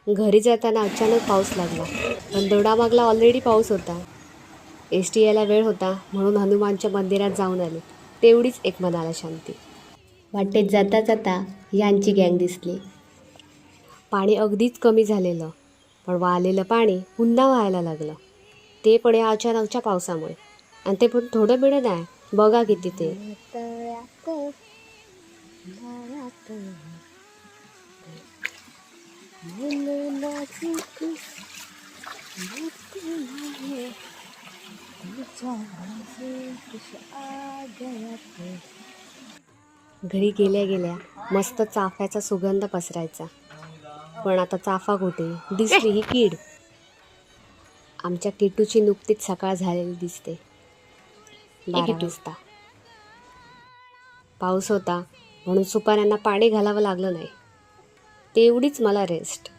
घरी जाताना अचानक पाऊस लागला, पण दोडामागला ऑलरेडी पाऊस होता. टी यायला वेळ होता म्हणून हनुमानच्या मंदिरात जाऊन आले. तेवढीच एक मनाला शांती. वाटेत जाता जाता यांची गँग दिसली. पाणी अगदीच कमी झालेलं, पण वाहलेलं पाणी पुन्हा व्हायला लागलं. ते पण या अचानकच्या पावसामुळे. आणि ते पण थोडं बिडं नाही, बघा किती ते. घरी गेल्या गेल्या मस्त चाफ्याचा सुगंध पसरायचा. पण आता चाफा कुठे, दिसली ही कीड. आमच्या किटूची नुकतीच सकाळ झालेली दिसते. 12 वाजता पाऊस होता म्हणून सुपाऱ्यांना पाणी घालावं लागलं नाही. तेवढीच मला रेस्ट.